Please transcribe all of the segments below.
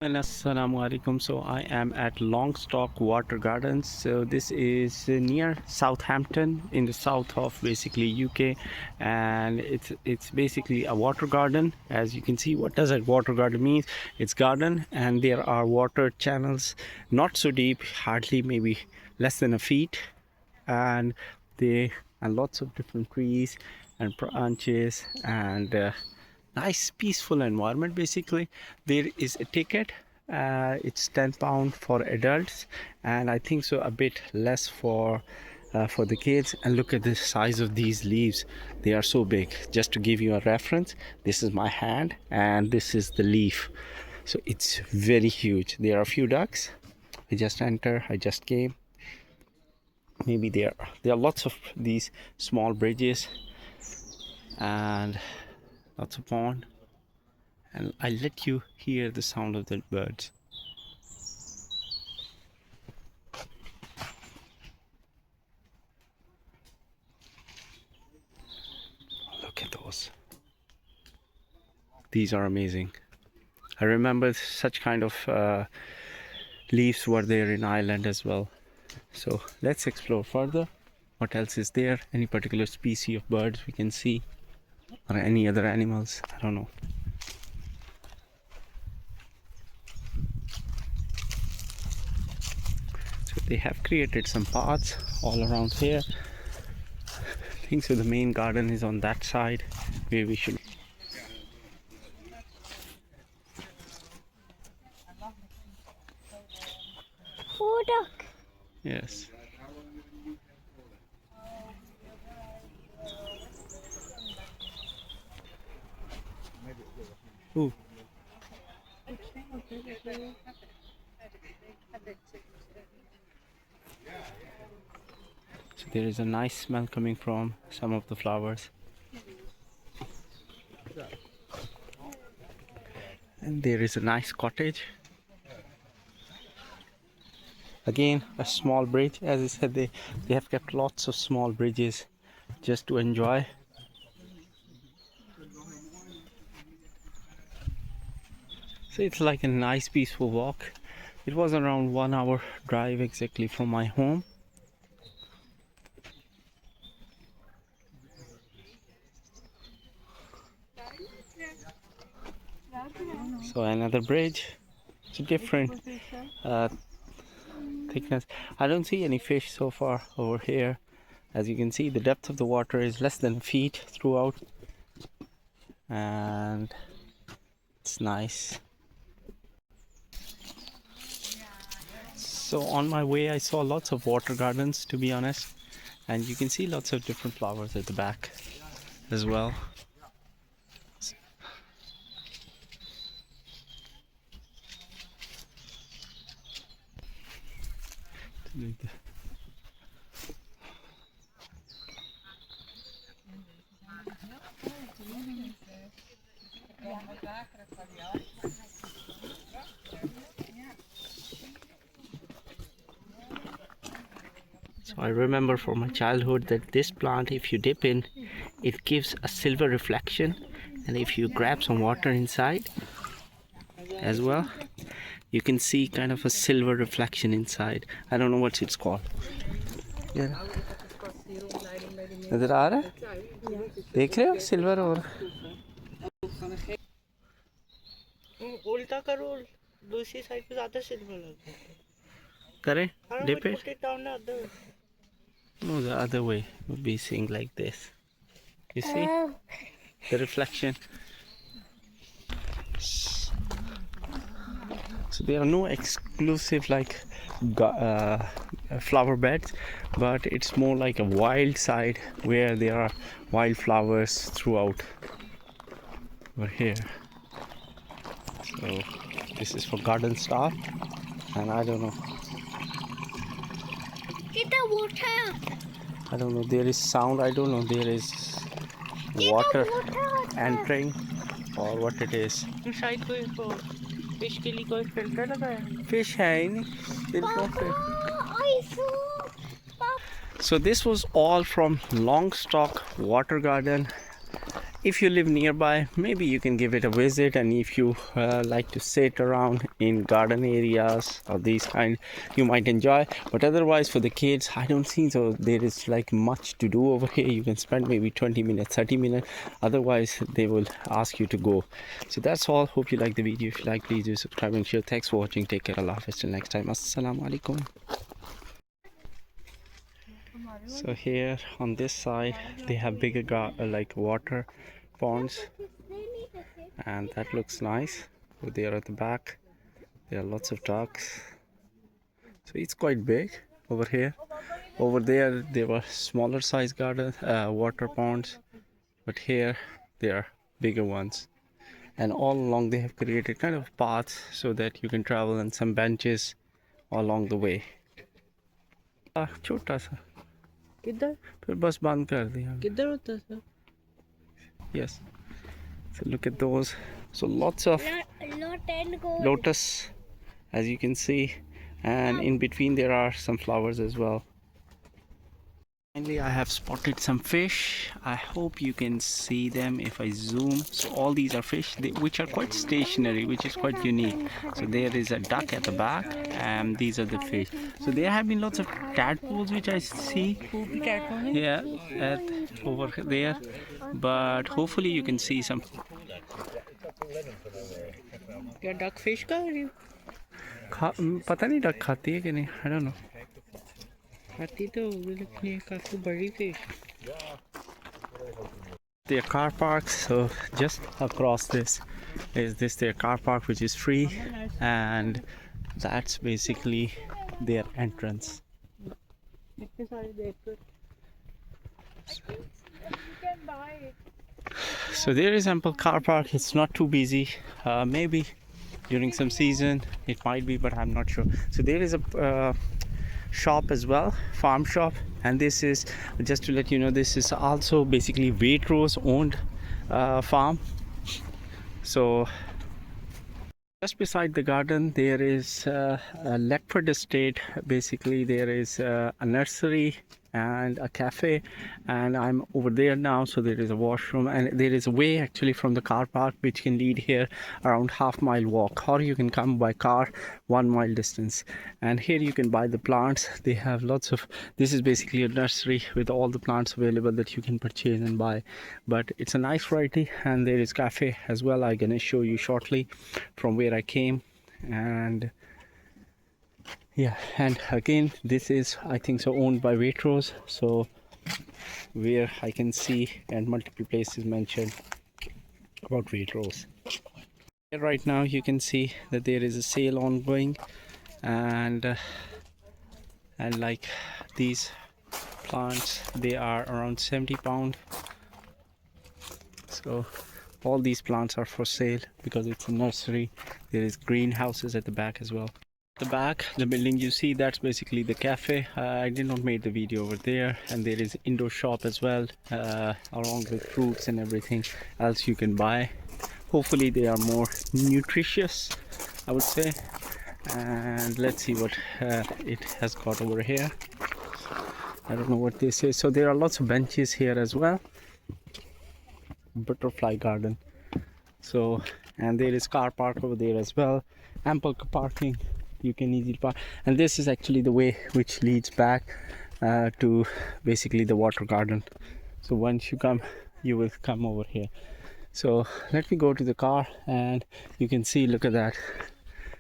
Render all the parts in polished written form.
And Assalamu alaikum. So I am at Longstock Water Gardens. So this is near Southampton in the south of basically UK, and it's basically a water garden. As you can see, what does a water garden mean? It's garden, and there are water channels, not so deep, hardly maybe less than a feet, and they and lots of different trees and branches and nice peaceful environment. Basically there is a ticket. It's £10 for adults, and I think so a bit less for the kids. And look at the size of these leaves, they are so big. Just to give you a reference, this is my hand and this is the leaf, so it's very huge. There are a few ducks. I just came. Maybe there are lots of these small bridges and lots of pond, and I'll let you hear the sound of the birds. Look at those. These are amazing. I remember such kind of leaves were there in Ireland as well. So let's explore further. What else is there? Any particular species of birds we can see, or any other animals? I don't know. So they have created some paths all around here. I think so the main garden is on that side where we should. Oh, duck. Yes. Ooh. So there is a nice smell coming from some of the flowers. And there is a nice cottage. Again, a small bridge. As I said, they have kept lots of small bridges just to enjoy. So it's like a nice peaceful walk. It was around 1 hour drive exactly from my home. So another bridge. It's a different thickness. I don't see any fish so far over here. As you can see, the depth of the water is less than feet throughout, and it's nice. So on my way I saw lots of water gardens, to be honest, and you can see lots of different flowers at the back as well. So I remember from my childhood that this plant, if you dip in, it gives a silver reflection, and if you grab some water inside as well, you can see kind of a silver reflection inside. I don't know what it's called. Yeah. नजर आ रहा है? देख रहे हो silver? और उल्टा करो, दूसरी साइड पे ज्यादा सिल्वर लगता है. करें? Dip Put it? it down the other way. No, the other way would be seeing like this. You see the reflection? So there are no exclusive like flower beds, but it's more like a wild side where there are wildflowers throughout over here. So this is for garden staff, and I don't know. Get the water. I don't know. There is sound. I don't know. There is water entering or what it is. शायद कोई fish के लिए कोई filter लगाया है. Fish है ही नहीं. There is no fish. I saw. So this was all from Longstock Water Garden if you live nearby, maybe you can give it a visit, and if you like to sit around in garden areas or these kind, you might enjoy. But otherwise, for the kids, I don't think so there is like much to do over here. You can spend maybe 20 minutes, 30 minutes, otherwise they will ask you to go. So that's all. Hope you like the video. If you like, please do subscribe and share. Thanks for watching. Take care. Allah Hafiz. Till next time. Assalamu alaikum. So here on this side they have bigger like water ponds, and that looks nice. So they are at the back, there are lots of ducks, so it's quite big over here. Over there were smaller size garden water ponds, but here there are bigger ones, and all along they have created kind of paths so that you can travel, and some benches along the way. छोटा सा किधर फिर बस बंद कर दिया. किधर होता sir? Yes. So look at those. So lots of lotus, as you can see, and in between there are some flowers as well. Finally, I have spotted some fish. I hope you can see them if I zoom. So all these are fish which are quite stationary, which is quite unique. So there is a duck at the back, and these are the fish. So there have been lots of tadpoles which I see. Yeah, over there. But hopefully you can see some. क्या duck fish खा रही हो? पता नहीं duck खाती है कि नहीं. I don't know. खाती तो होगी काफी बड़ी fish. Their car park, so just across this is their car park, which is free, and that's basically their entrance. So there is ample car park. It's not too busy. Maybe during some season it might be, but I'm not sure. So there is a shop as well, farm shop, and this is, just to let you know, this is also basically Waitrose owned farm. So just beside the garden there is a Leckford estate. Basically there is a nursery and a cafe, and I'm over there now. So there is a washroom, and there is a way actually from the car park which can lead here around half-mile walk, or you can come by car 1 mile distance. And here you can buy the plants. They have lots of, this is basically a nursery with all the plants available that you can purchase and buy, but it's a nice variety. And there is cafe as well. I'm gonna show you shortly from where I came. And yeah, and again this is, I think so, owned by Waitrose. So where I can see and multiple places mentioned about Waitrose. Right now you can see that there is a sale ongoing, and like these plants, they are around £70. So all these plants are for sale because it's a nursery. There is greenhouses at the back as well. The back, the building you see, that's basically the cafe. I did not make the video over there. And there is indoor shop as well, along with fruits and everything else you can buy. Hopefully they are more nutritious, I would say. And let's see what it has got over here. I don't know what this is. So there are lots of benches here as well. Butterfly garden. So, and there is car park over there as well. Ample parking. You can easily park, and this is actually the way which leads back to basically the water garden. So once you come, you will come over here. So let me go to the car, and you can see, look at that.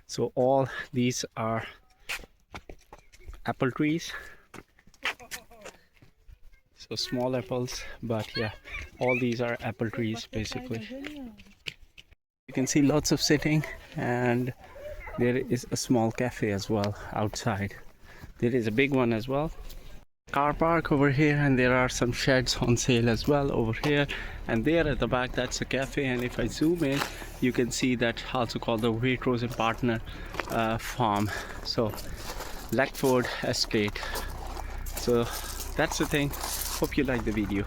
So all these are apple trees, so small apples, but yeah, all these are apple trees basically. You can see lots of sitting, and there is a small cafe as well outside. There is a big one as well. Car park over here, and there are some sheds on sale as well over here. And there at the back, that's a cafe. And if I zoom in, you can see that also called the Waitrose and Partner farm. So Leckford Estate. So that's the thing. Hope you like the video.